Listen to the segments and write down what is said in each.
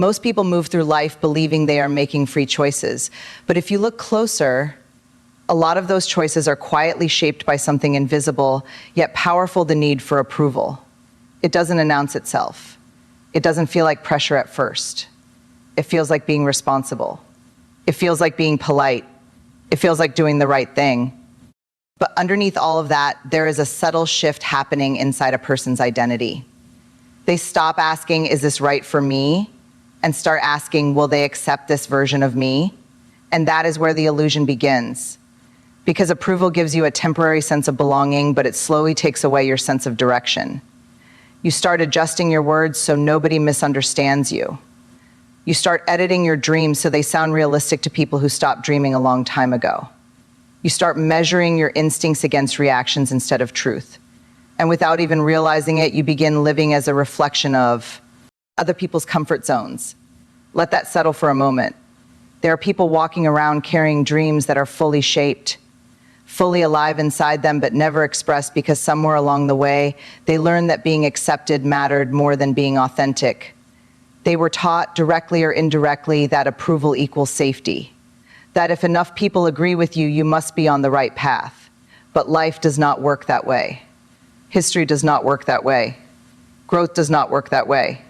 Most people move through life believing they are making free choices. But if you look closer, a lot of those choices are quietly shaped by something invisible, yet powerful: the need for approval. It doesn't announce itself. It doesn't feel like pressure at first. It feels like being responsible. It feels like being polite. It feels like doing the right thing. But underneath all of that, there is a subtle shift happening inside a person's identity. They stop asking, "Is this right for me?" and start asking, "Will they accept this version of me?" And that is where the illusion begins. Because approval gives you a temporary sense of belonging, but it slowly takes away your sense of direction. You start adjusting your words so nobody misunderstands you. You start editing your dreams so they sound realistic to people who stopped dreaming a long time ago. You start measuring your instincts against reactions instead of truth. And without even realizing it, you begin living as a reflection of other people's comfort zones. Let that settle for a moment. There are people walking around carrying dreams that are fully shaped, fully alive inside them, but never expressed because somewhere along the way, they learned that being accepted mattered more than being authentic. They were taught, directly or indirectly, that approval equals safety. That if enough people agree with you, you must be on the right path. But life does not work that way. History does not work that way. Growth does not work that way.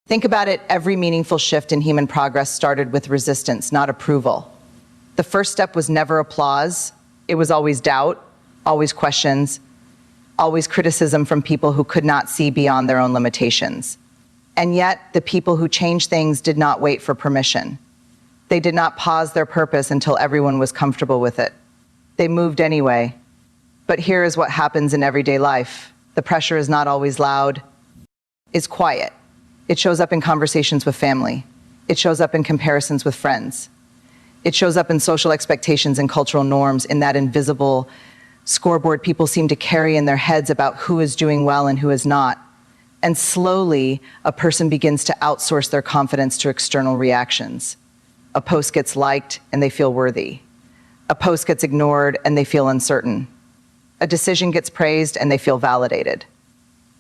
Think about it, every meaningful shift in human progress started with resistance, not approval. The first step was never applause. It was always doubt, always questions, always criticism from people who could not see beyond their own limitations. And yet, the people who changed things did not wait for permission. They did not pause their purpose until everyone was comfortable with it. They moved anyway. But here is what happens in everyday life. The pressure is not always loud. It's quiet. It shows up in conversations with family. It shows up in comparisons with friends. It shows up in social expectations and cultural norms, in that invisible scoreboard people seem to carry in their heads about who is doing well and who is not. And slowly, a person begins to outsource their confidence to external reactions. A post gets liked and they feel worthy. A post gets ignored and they feel uncertain. A decision gets praised and they feel validated.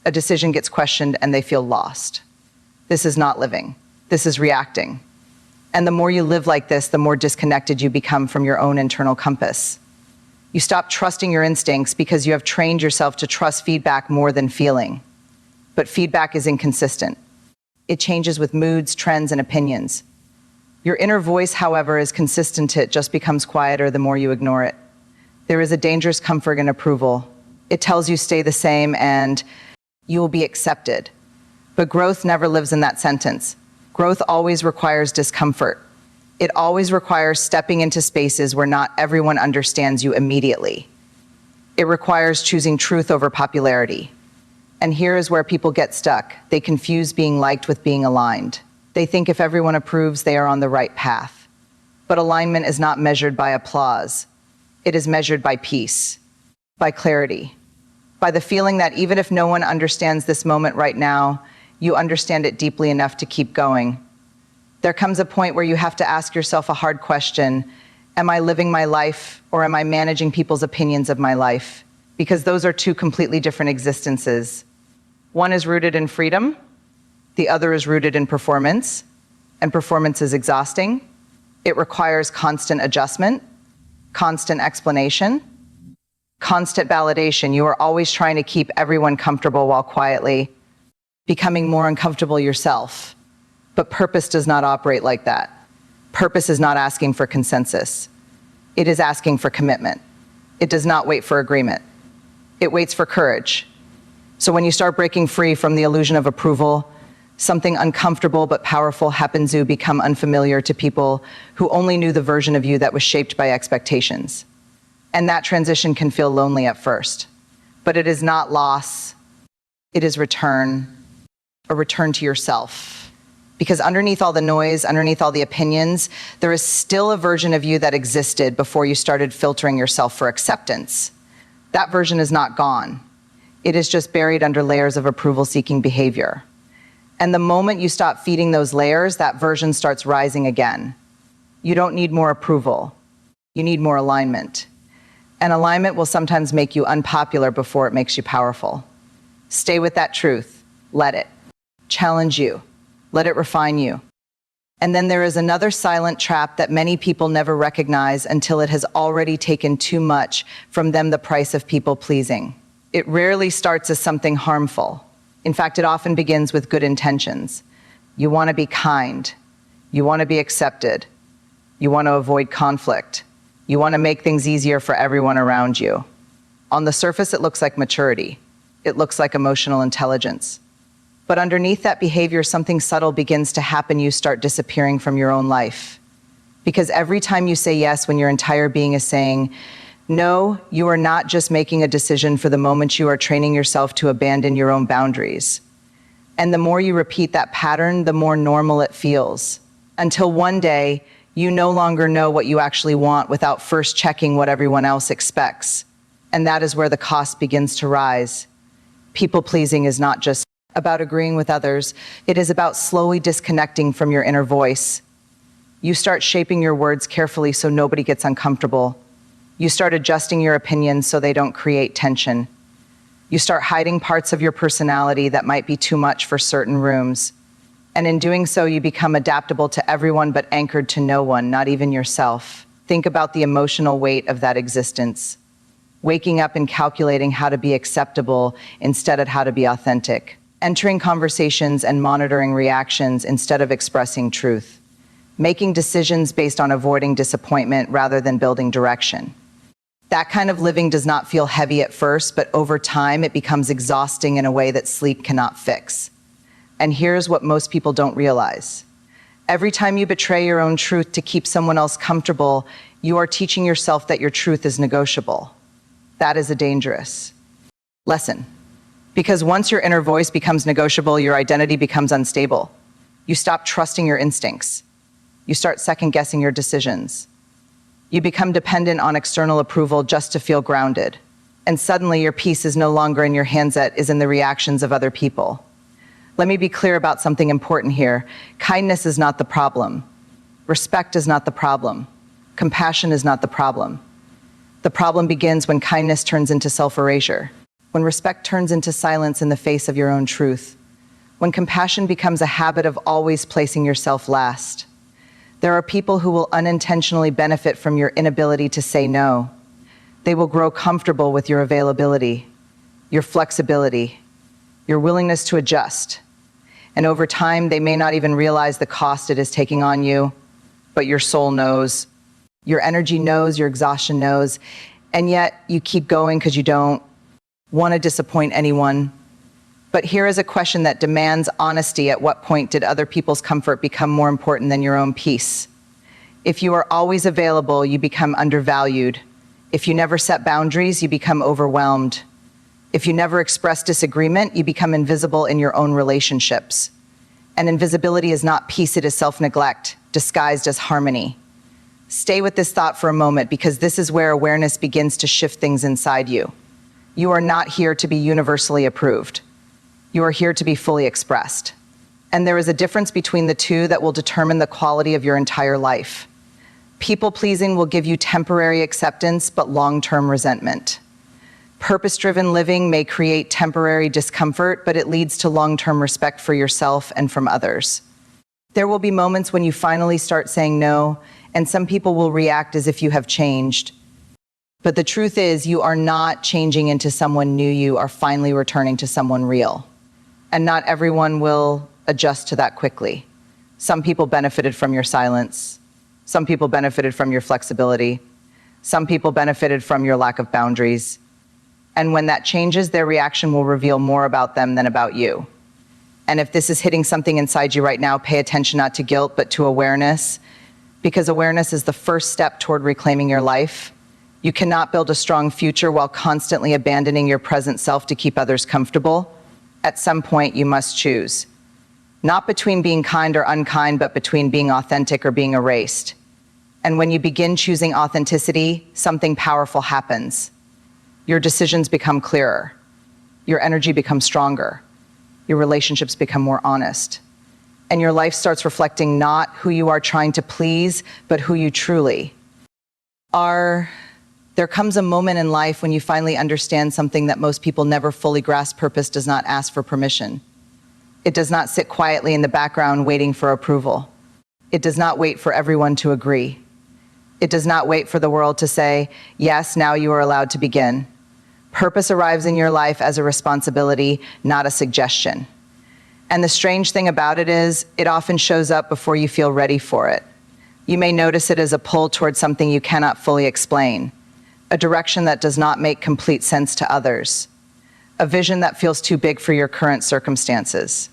A decision gets questioned and they feel lost. This is not living. This is reacting. And the more you live like this, the more disconnected you become from your own internal compass. You stop trusting your instincts because you have trained yourself to trust feedback more than feeling. But feedback is inconsistent. It changes with moods, trends, and opinions. Your inner voice, however, is consistent. It just becomes quieter the more you ignore it. There is a dangerous comfort in approval. It tells you stay the same and you will be accepted. But growth never lives in that sentence. Growth always requires discomfort. It always requires stepping into spaces where not everyone understands you immediately. It requires choosing truth over popularity. And here is where people get stuck. They confuse being liked with being aligned. They think if everyone approves, they are on the right path. But alignment is not measured by applause. It is measured by peace, by clarity, by the feeling that even if no one understands this moment right now, you understand it deeply enough to keep going. There comes a point where you have to ask yourself a hard question. Am I living my life, or am I managing people's opinions of my life? Because those are two completely different existences. One is rooted in freedom. The other is rooted in performance. And performance is exhausting. It requires constant adjustment, constant explanation, constant validation. You are always trying to keep everyone comfortable while quietly becoming more uncomfortable yourself. But purpose does not operate like that. Purpose is not asking for consensus. It is asking for commitment. It does not wait for agreement. It waits for courage. So when you start breaking free from the illusion of approval, something uncomfortable but powerful happens. You become unfamiliar to people who only knew the version of you that was shaped by expectations. And that transition can feel lonely at first. But it is not loss. It is return. A return to yourself. Because underneath all the noise, underneath all the opinions, there is still a version of you that existed before you started filtering yourself for acceptance. That version is not gone. It is just buried under layers of approval-seeking behavior. And the moment you stop feeding those layers, that version starts rising again. You don't need more approval. You need more alignment. And alignment will sometimes make you unpopular before it makes you powerful. Stay with that truth. Let it challenge you. Let it refine you. And then there is another silent trap that many people never recognize until it has already taken too much from them, the price of people pleasing. It rarely starts as something harmful. In fact, it often begins with good intentions. You want to be kind. You want to be accepted. You want to avoid conflict. You want to make things easier for everyone around you. On the surface, it looks like maturity. It looks like emotional intelligence. But underneath that behavior, something subtle begins to happen. You start disappearing from your own life. Because every time you say yes when your entire being is saying no, you are not just making a decision for the moment, you are training yourself to abandon your own boundaries. And the more you repeat that pattern, the more normal it feels. Until one day, you no longer know what you actually want without first checking what everyone else expects. And that is where the cost begins to rise. People-pleasing is not just about agreeing with others. It is about slowly disconnecting from your inner voice. You start shaping your words carefully so nobody gets uncomfortable. You start adjusting your opinions so they don't create tension. You start hiding parts of your personality that might be too much for certain rooms. And in doing so, you become adaptable to everyone but anchored to no one, not even yourself. Think about the emotional weight of that existence. Waking up and calculating how to be acceptable instead of how to be authentic. Entering conversations and monitoring reactions instead of expressing truth. Making decisions based on avoiding disappointment rather than building direction. That kind of living does not feel heavy at first, but over time it becomes exhausting in a way that sleep cannot fix. And here's what most people don't realize. Every time you betray your own truth to keep someone else comfortable, you are teaching yourself that your truth is negotiable. That is a dangerous lesson. Because once your inner voice becomes negotiable, your identity becomes unstable. You stop trusting your instincts. You start second-guessing your decisions. You become dependent on external approval just to feel grounded. And suddenly your peace is no longer in your hands, it is in the reactions of other people. Let me be clear about something important here. Kindness is not the problem. Respect is not the problem. Compassion is not the problem. The problem begins when kindness turns into self-erasure. When respect turns into silence in the face of your own truth. When compassion becomes a habit of always placing yourself last. There are people who will unintentionally benefit from your inability to say no. They will grow comfortable with your availability, your flexibility, your willingness to adjust. And over time, they may not even realize the cost it is taking on you, but your soul knows, your energy knows, your exhaustion knows, and yet you keep going because you don't want to disappoint anyone. But here is a question that demands honesty. At what point did other people's comfort become more important than your own peace? If you are always available, you become undervalued. If you never set boundaries, you become overwhelmed. If you never express disagreement, you become invisible in your own relationships. And invisibility is not peace, it is self-neglect, disguised as harmony. Stay with this thought for a moment, because this is where awareness begins to shift things inside you. You are not here to be universally approved. You are here to be fully expressed. And there is a difference between the two that will determine the quality of your entire life. People-pleasing will give you temporary acceptance, but long-term resentment. Purpose-driven living may create temporary discomfort, but it leads to long-term respect for yourself and from others. There will be moments when you finally start saying no, and some people will react as if you have changed. But the truth is, you are not changing into someone new, you are finally returning to someone real. And not everyone will adjust to that quickly. Some people benefited from your silence. Some people benefited from your flexibility. Some people benefited from your lack of boundaries. And when that changes, their reaction will reveal more about them than about you. And if this is hitting something inside you right now, pay attention not to guilt, but to awareness, because awareness is the first step toward reclaiming your life. You cannot build a strong future while constantly abandoning your present self to keep others comfortable. At some point, you must choose. Not between being kind or unkind, but between being authentic or being erased. And when you begin choosing authenticity, something powerful happens. Your decisions become clearer. Your energy becomes stronger. Your relationships become more honest. And your life starts reflecting not who you are trying to please, but who you truly are. There comes a moment in life when you finally understand something that most people never fully grasp. Purpose does not ask for permission. It does not sit quietly in the background waiting for approval. It does not wait for everyone to agree. It does not wait for the world to say, yes, now you are allowed to begin. Purpose arrives in your life as a responsibility, not a suggestion. And the strange thing about it is, it often shows up before you feel ready for it. You may notice it as a pull towards something you cannot fully explain, a direction that does not make complete sense to others, a vision that feels too big for your current circumstances.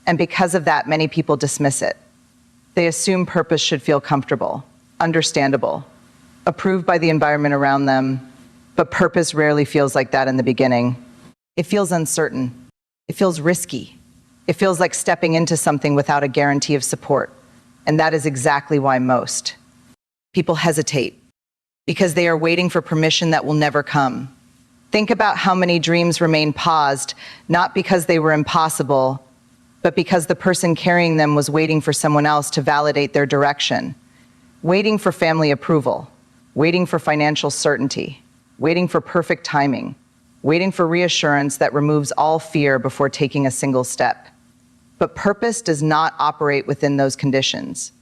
And because of that, many people dismiss it. They assume purpose should feel comfortable, understandable, approved by the environment around them, but purpose rarely feels like that in the beginning. It feels uncertain. It feels risky. It feels like stepping into something without a guarantee of support. And that is exactly why most people hesitate, because they are waiting for permission that will never come. Think about how many dreams remain paused, not because they were impossible, but because the person carrying them was waiting for someone else to validate their direction, waiting for family approval, waiting for financial certainty, waiting for perfect timing, waiting for reassurance that removes all fear before taking a single step. But purpose does not operate within those conditions.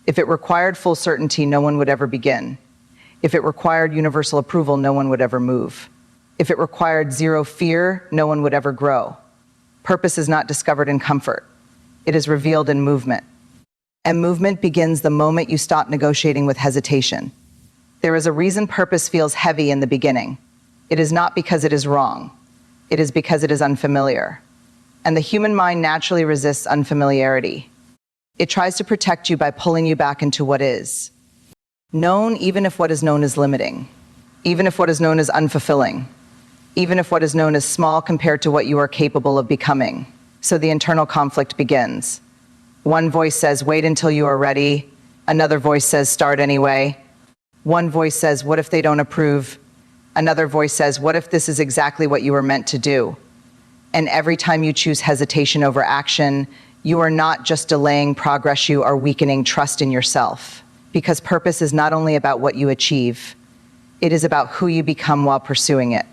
If it required full certainty, no one would ever begin. If it required universal approval, no one would ever move. If it required zero fear, no one would ever grow. Purpose is not discovered in comfort. It is revealed in movement. And movement begins the moment you stop negotiating with hesitation. There is a reason purpose feels heavy in the beginning. It is not because it is wrong. It is because it is unfamiliar. And the human mind naturally resists unfamiliarity. It tries to protect you by pulling you back into what is known, even if what is known is limiting, even if what is known is unfulfilling, even if what is known is small compared to what you are capable of becoming. So the internal conflict begins. One voice says, wait until you are ready. Another voice says, start anyway. One voice says, what if they don't approve? Another voice says, what if this is exactly what you were meant to do? And every time you choose hesitation over action, you are not just delaying progress, you are weakening trust in yourself. Because purpose is not only about what you achieve, it is about who you become while pursuing it.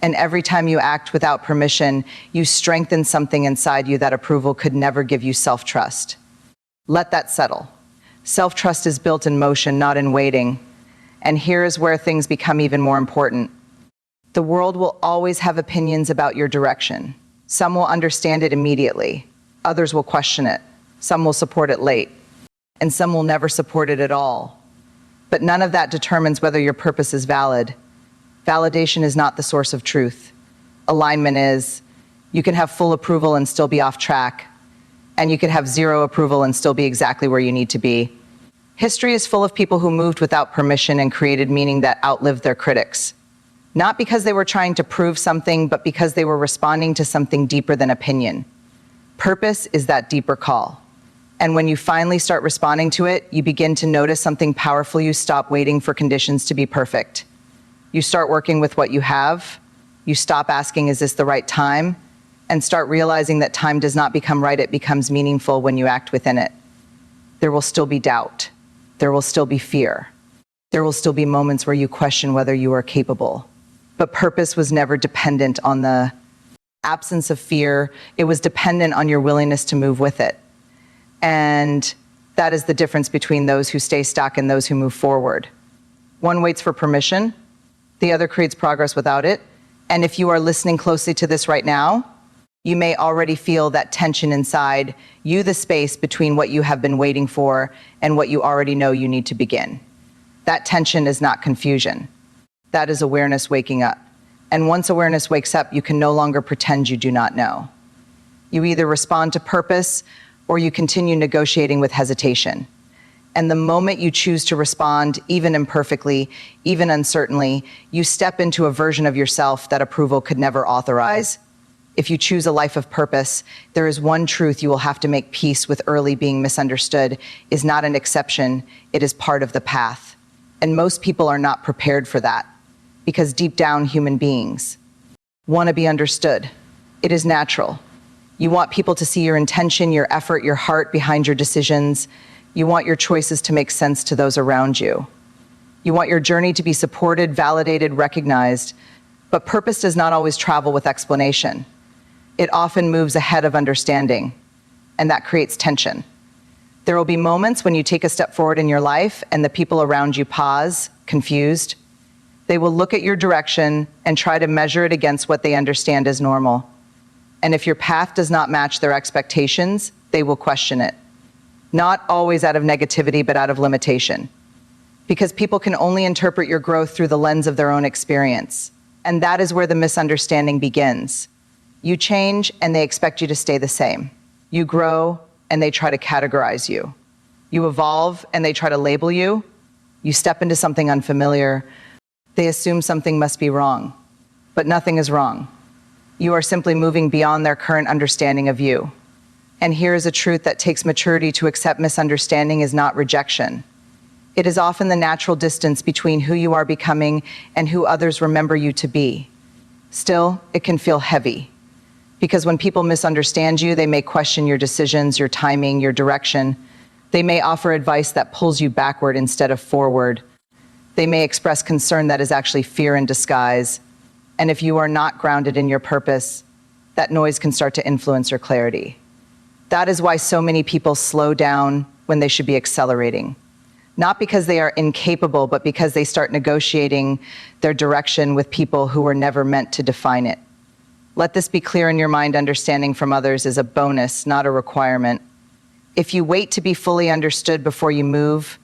And every time you act without permission, you strengthen something inside you that approval could never give you: self-trust. Let that settle. Self-trust is built in motion, not in waiting. And here is where things become even more important. The world will always have opinions about your direction. Some will understand it immediately. Others will question it. Some will support it late. And some will never support it at all. But none of that determines whether your purpose is valid. Validation is not the source of truth. Alignment is. You can have full approval and still be off track. And you can have zero approval and still be exactly where you need to be. History is full of people who moved without permission and created meaning that outlived their critics. Not because they were trying to prove something, but because they were responding to something deeper than opinion. Purpose is that deeper call. And when you finally start responding to it, you begin to notice something powerful. You stop waiting for conditions to be perfect. You start working with what you have. You stop asking, is this the right time? And start realizing that time does not become right, it becomes meaningful when you act within it. There will still be doubt. There will still be fear. There will still be moments where you question whether you are capable. But purpose was never dependent on the absence of fear. It was dependent on your willingness to move with it. And that is the difference between those who stay stuck and those who move forward. One waits for permission. The other creates progress without it. And if you are listening closely to this right now, you may already feel that tension inside you, the space between what you have been waiting for and what you already know you need to begin. That tension is not confusion. That is awareness waking up. And once awareness wakes up, you can no longer pretend you do not know. You either respond to purpose or you continue negotiating with hesitation. And the moment you choose to respond, even imperfectly, even uncertainly, you step into a version of yourself that approval could never authorize. If you choose a life of purpose, there is one truth you will have to make peace with: early being misunderstood is not an exception, it is part of the path. And most people are not prepared for that, because deep down human beings want to be understood. It is natural. You want people to see your intention, your effort, your heart behind your decisions. You want your choices to make sense to those around you. You want your journey to be supported, validated, recognized. But purpose does not always travel with explanation. It often moves ahead of understanding, and that creates tension. There will be moments when you take a step forward in your life and the people around you pause, confused. They will look at your direction and try to measure it against what they understand as normal. And if your path does not match their expectations, they will question it. Not always out of negativity, but out of limitation. Because people can only interpret your growth through the lens of their own experience. And that is where the misunderstanding begins. You change and they expect you to stay the same. You grow and they try to categorize you. You evolve and they try to label you. You step into something unfamiliar. They assume something must be wrong. But nothing is wrong. You are simply moving beyond their current understanding of you. And here is a truth that takes maturity to accept: misunderstanding is not rejection. It is often the natural distance between who you are becoming and who others remember you to be. Still, it can feel heavy. Because when people misunderstand you, they may question your decisions, your timing, your direction. They may offer advice that pulls you backward instead of forward. They may express concern that is actually fear in disguise. And if you are not grounded in your purpose, that noise can start to influence your clarity. That is why so many people slow down when they should be accelerating. Not because they are incapable, but because they start negotiating their direction with people who were never meant to define it. Let this be clear in your mind: understanding from others is a bonus, not a requirement. If you wait to be fully understood before you move,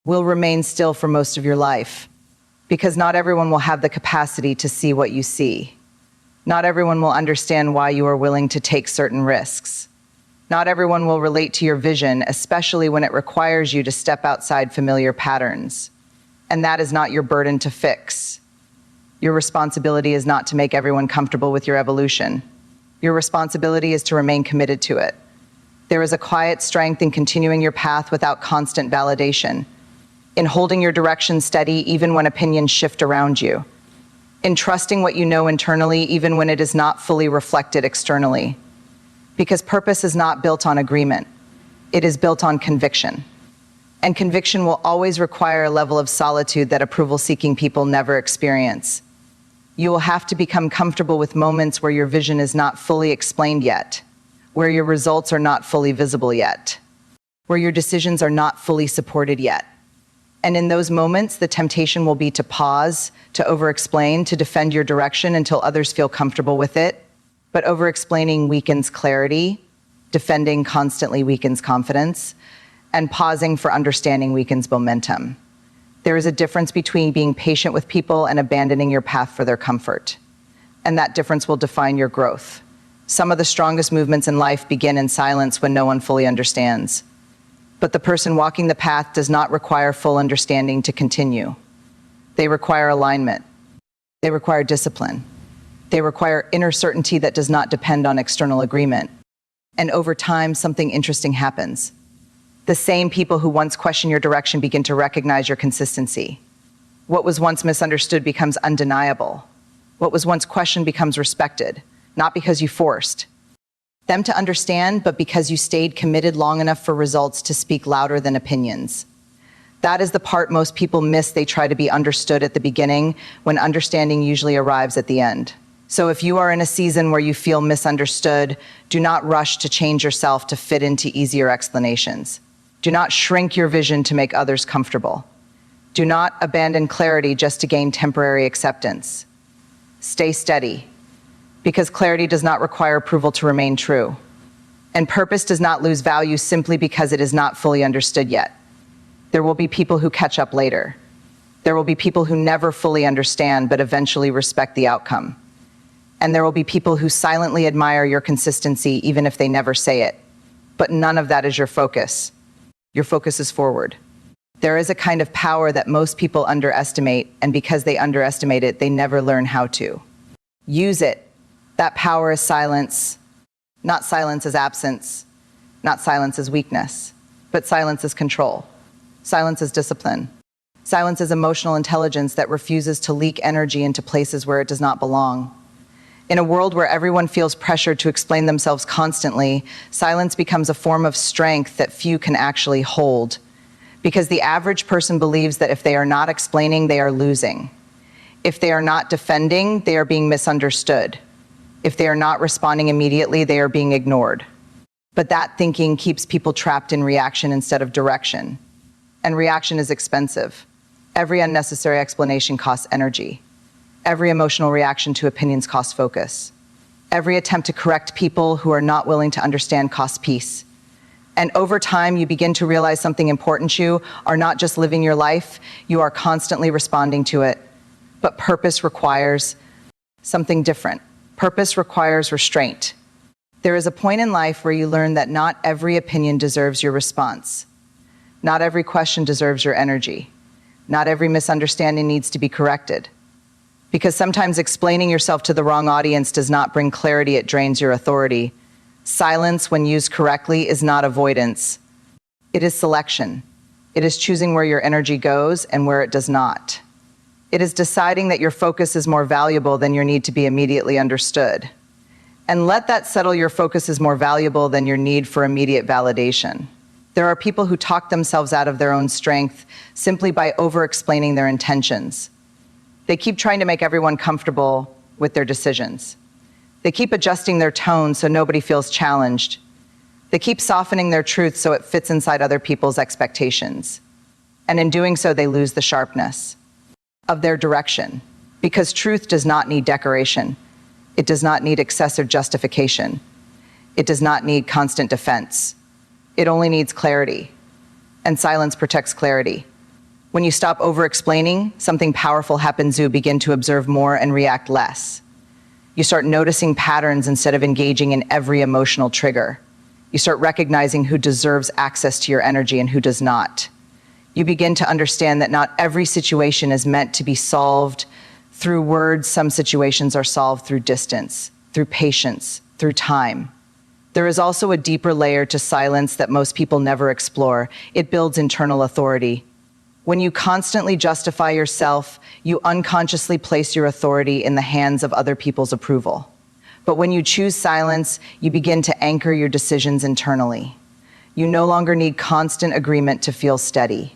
will remain still for most of your life. Because not everyone will have the capacity to see what you see. Not everyone will understand why you are willing to take certain risks. Not everyone will relate to your vision, especially when it requires you to step outside familiar patterns. And that is not your burden to fix. Your responsibility is not to make everyone comfortable with your evolution. Your responsibility is to remain committed to it. There is a quiet strength in continuing your path without constant validation, in holding your direction steady even when opinions shift around you, in trusting what you know internally even when it is not fully reflected externally. Because purpose is not built on agreement. It is built on conviction. And conviction will always require a level of solitude that approval-seeking people never experience. You will have to become comfortable with moments where your vision is not fully explained yet, where your results are not fully visible yet, where your decisions are not fully supported yet. And in those moments, the temptation will be to pause, to over-explain, to defend your direction until others feel comfortable with it. But over-explaining weakens clarity, defending constantly weakens confidence, and pausing for understanding weakens momentum. There is a difference between being patient with people and abandoning your path for their comfort. And that difference will define your growth. Some of the strongest movements in life begin in silence when no one fully understands. But the person walking the path does not require full understanding to continue. They require alignment. They require discipline. They require inner certainty that does not depend on external agreement. And over time, something interesting happens. The same people who once questioned your direction begin to recognize your consistency. What was once misunderstood becomes undeniable. What was once questioned becomes respected, not because you forced them to understand, but because you stayed committed long enough for results to speak louder than opinions. That is the part most people miss. They try to be understood at the beginning, when understanding usually arrives at the end. So if you are in a season where you feel misunderstood, do not rush to change yourself to fit into easier explanations. Do not shrink your vision to make others comfortable. Do not abandon clarity just to gain temporary acceptance. Stay steady, because clarity does not require approval to remain true. And purpose does not lose value simply because it is not fully understood yet. There will be people who catch up later. There will be people who never fully understand but eventually respect the outcome. And there will be people who silently admire your consistency even if they never say it. But none of that is your focus. Your focus is forward. There is a kind of power that most people underestimate, and because they underestimate it, they never learn how to use it. That power is silence. Not silence as absence, not silence as weakness, but silence as control. Silence as discipline. Silence as emotional intelligence that refuses to leak energy into places where it does not belong. In a world where everyone feels pressured to explain themselves constantly, silence becomes a form of strength that few can actually hold. Because the average person believes that if they are not explaining, they are losing. If they are not defending, they are being misunderstood. If they are not responding immediately, they are being ignored. But that thinking keeps people trapped in reaction instead of direction. And reaction is expensive. Every unnecessary explanation costs energy. Every emotional reaction to opinions costs focus. Every attempt to correct people who are not willing to understand costs peace. And over time, you begin to realize something important. You are not just living your life, you are constantly responding to it. But purpose requires something different. Purpose requires restraint. There is a point in life where you learn that not every opinion deserves your response. Not every question deserves your energy. Not every misunderstanding needs to be corrected. Because sometimes explaining yourself to the wrong audience does not bring clarity, it drains your authority. Silence, when used correctly, is not avoidance. It is selection. It is choosing where your energy goes and where it does not. It is deciding that your focus is more valuable than your need to be immediately understood. And let that settle. Your focus is more valuable than your need for immediate validation. There are people who talk themselves out of their own strength simply by over-explaining their intentions. They keep trying to make everyone comfortable with their decisions. They keep adjusting their tone so nobody feels challenged. They keep softening their truth so it fits inside other people's expectations. And in doing so, they lose the sharpness of their direction. Because truth does not need decoration. It does not need excessive justification. It does not need constant defense. It only needs clarity. And silence protects clarity. When you stop over-explaining, something powerful happens. You begin to observe more and react less. You start noticing patterns instead of engaging in every emotional trigger. You start recognizing who deserves access to your energy and who does not. You begin to understand that not every situation is meant to be solved through words. Some situations are solved through distance, through patience, through time. There is also a deeper layer to silence that most people never explore. It builds internal authority. When you constantly justify yourself, you unconsciously place your authority in the hands of other people's approval. But when you choose silence, you begin to anchor your decisions internally. You no longer need constant agreement to feel steady.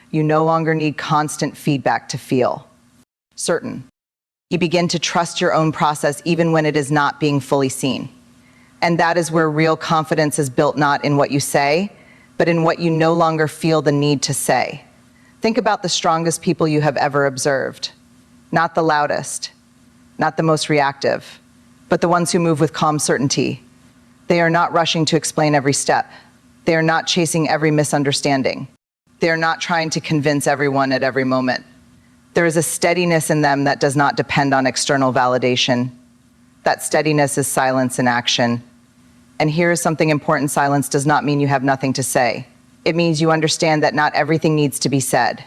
You no longer need constant feedback to feel certain. You begin to trust your own process even when it is not being fully seen. And that is where real confidence is built, not in what you say, but in what you no longer feel the need to say. Think about the strongest people you have ever observed. Not the loudest, not the most reactive, but the ones who move with calm certainty. They are not rushing to explain every step. They are not chasing every misunderstanding. They are not trying to convince everyone at every moment. There is a steadiness in them that does not depend on external validation. That steadiness is silence in action. And here is something important. Silence does not mean you have nothing to say. It means you understand that not everything needs to be said.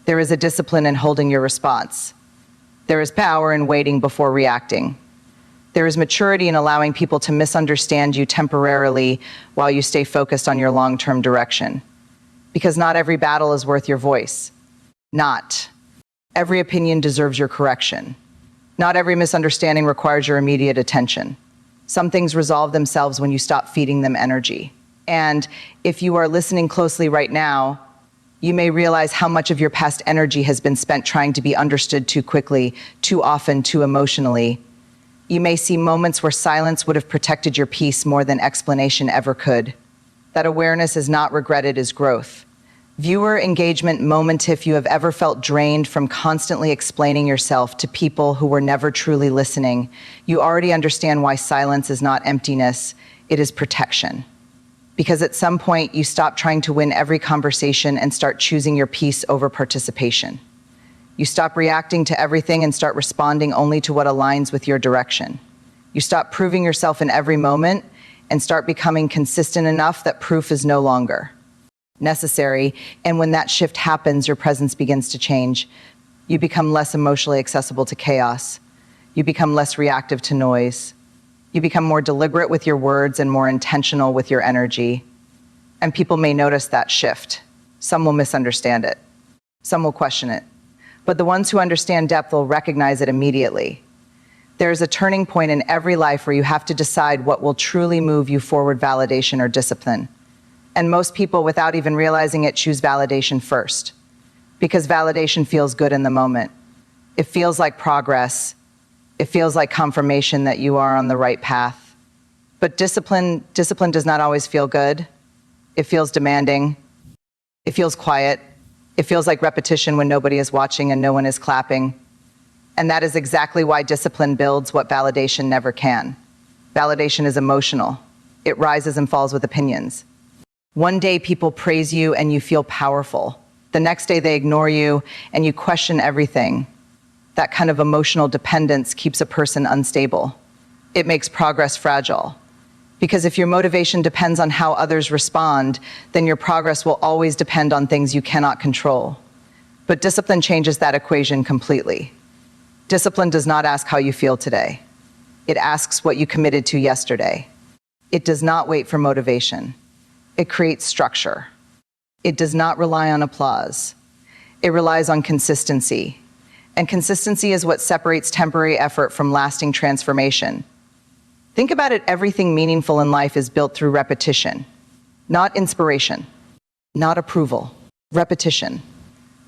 There is a discipline in holding your response. There is power in waiting before reacting. There is maturity in allowing people to misunderstand you temporarily while you stay focused on your long-term direction. Because not every battle is worth your voice. Not every opinion deserves your correction. Not every misunderstanding requires your immediate attention. Some things resolve themselves when you stop feeding them energy. And if you are listening closely right now, you may realize how much of your past energy has been spent trying to be understood too quickly, too often, too emotionally. You may see moments where silence would have protected your peace more than explanation ever could. That awareness is not regret, it is growth. Viewer engagement moment. If you have ever felt drained from constantly explaining yourself to people who were never truly listening, you already understand why silence is not emptiness, it is protection. Because at some point you stop trying to win every conversation and start choosing your peace over participation. You stop reacting to everything and start responding only to what aligns with your direction. You stop proving yourself in every moment and start becoming consistent enough that proof is no longer necessary. And when that shift happens, your presence begins to change. You become less emotionally accessible to chaos. You become less reactive to noise. You become more deliberate with your words and more intentional with your energy. And people may notice that shift. Some will misunderstand it. Some will question it. But the ones who understand depth will recognize it immediately. There is a turning point in every life where you have to decide what will truly move you forward, validation or discipline. And most people, without even realizing it, choose validation first. Because validation feels good in the moment. It feels like progress. It feels like confirmation that you are on the right path. But discipline does not always feel good. It feels demanding. It feels quiet. It feels like repetition when nobody is watching and no one is clapping. And that is exactly why discipline builds what validation never can. Validation is emotional. It rises and falls with opinions. One day people praise you and you feel powerful. The next day they ignore you and you question everything. That kind of emotional dependence keeps a person unstable. It makes progress fragile. Because if your motivation depends on how others respond, then your progress will always depend on things you cannot control. But discipline changes that equation completely. Discipline does not ask how you feel today. It asks what you committed to yesterday. It does not wait for motivation. It creates structure. It does not rely on applause. It relies on consistency. And consistency is what separates temporary effort from lasting transformation. Think about it, everything meaningful in life is built through repetition, not inspiration, not approval, repetition.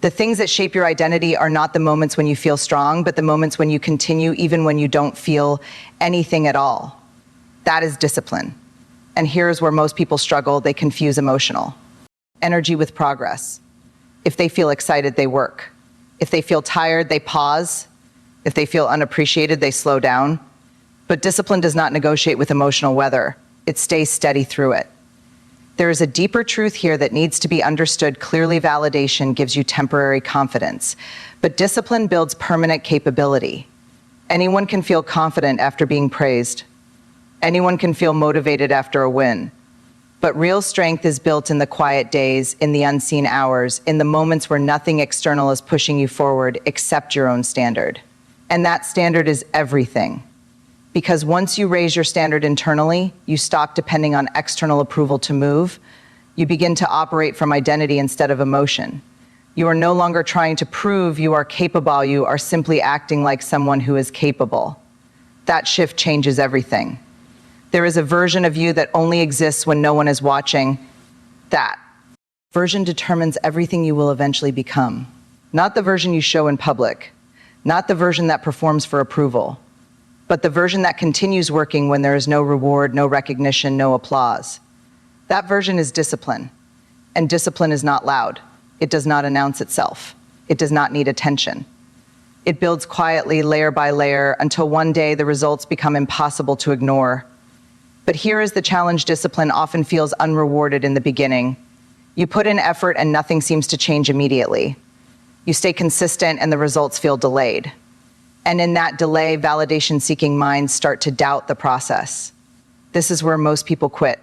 The things that shape your identity are not the moments when you feel strong, but the moments when you continue even when you don't feel anything at all. That is discipline. And here's where most people struggle. They confuse emotional energy with progress. If they feel excited, they work. If they feel tired, they pause. If they feel unappreciated, they slow down. But discipline does not negotiate with emotional weather. It stays steady through it. There is a deeper truth here that needs to be understood clearly. Validation gives you temporary confidence, but discipline builds permanent capability. Anyone can feel confident after being praised. Anyone can feel motivated after a win. But real strength is built in the quiet days, in the unseen hours, in the moments where nothing external is pushing you forward except your own standard. And that standard is everything. Because once you raise your standard internally, you stop depending on external approval to move. You begin to operate from identity instead of emotion. You are no longer trying to prove you are capable, you are simply acting like someone who is capable. That shift changes everything. There is a version of you that only exists when no one is watching. That version determines everything you will eventually become. Not the version you show in public, not the version that performs for approval, but the version that continues working when there is no reward, no recognition, no applause. That version is discipline. And discipline is not loud. It does not announce itself. It does not need attention. It builds quietly, layer by layer, until one day the results become impossible to ignore. But here is the challenge: discipline often feels unrewarded in the beginning. You put in effort and nothing seems to change immediately. You stay consistent and the results feel delayed. And in that delay, validation-seeking minds start to doubt the process. This is where most people quit,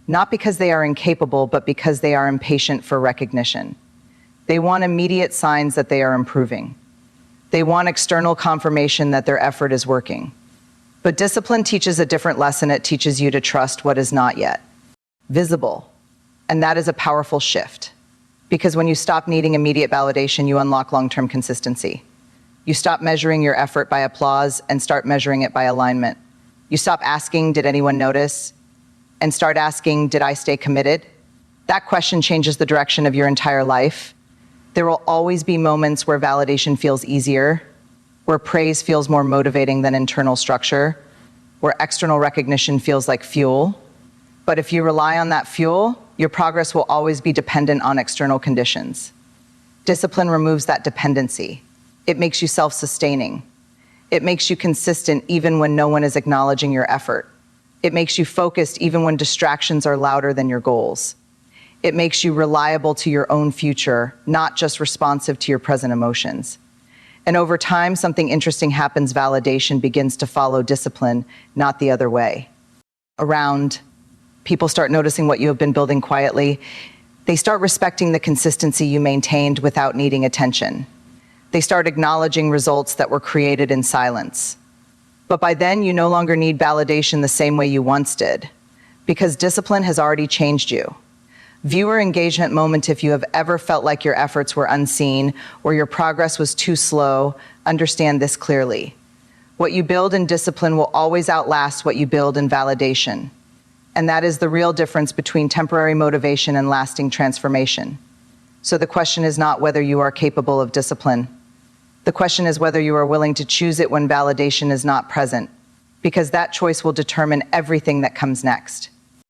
not because they are incapable, but because they are impatient for recognition. They want immediate signs that they are improving. They want external confirmation that their effort is working. But discipline teaches a different lesson. It teaches you to trust what is not yet visible. And that is a powerful shift. Because when you stop needing immediate validation, you unlock long-term consistency. You stop measuring your effort by applause and start measuring it by alignment. You stop asking, did anyone notice? And start asking, did I stay committed? That question changes the direction of your entire life. There will always be moments where validation feels easier, where praise feels more motivating than internal structure, where external recognition feels like fuel. But if you rely on that fuel, your progress will always be dependent on external conditions. Discipline removes that dependency. It makes you self-sustaining. It makes you consistent even when no one is acknowledging your effort. It makes you focused even when distractions are louder than your goals. It makes you reliable to your own future, not just responsive to your present emotions. And over time, something interesting happens. Validation begins to follow discipline, not the other way around. People start noticing what you have been building quietly. They start respecting the consistency you maintained without needing attention. They start acknowledging results that were created in silence. But by then, you no longer need validation the same way you once did, because discipline has already changed you. Viewer engagement moment: if you have ever felt like your efforts were unseen or your progress was too slow, understand this clearly. What you build in discipline will always outlast what you build in validation. And that is the real difference between temporary motivation and lasting transformation. So the question is not whether you are capable of discipline. The question is whether you are willing to choose it when validation is not present. because that choice will determine everything that comes next.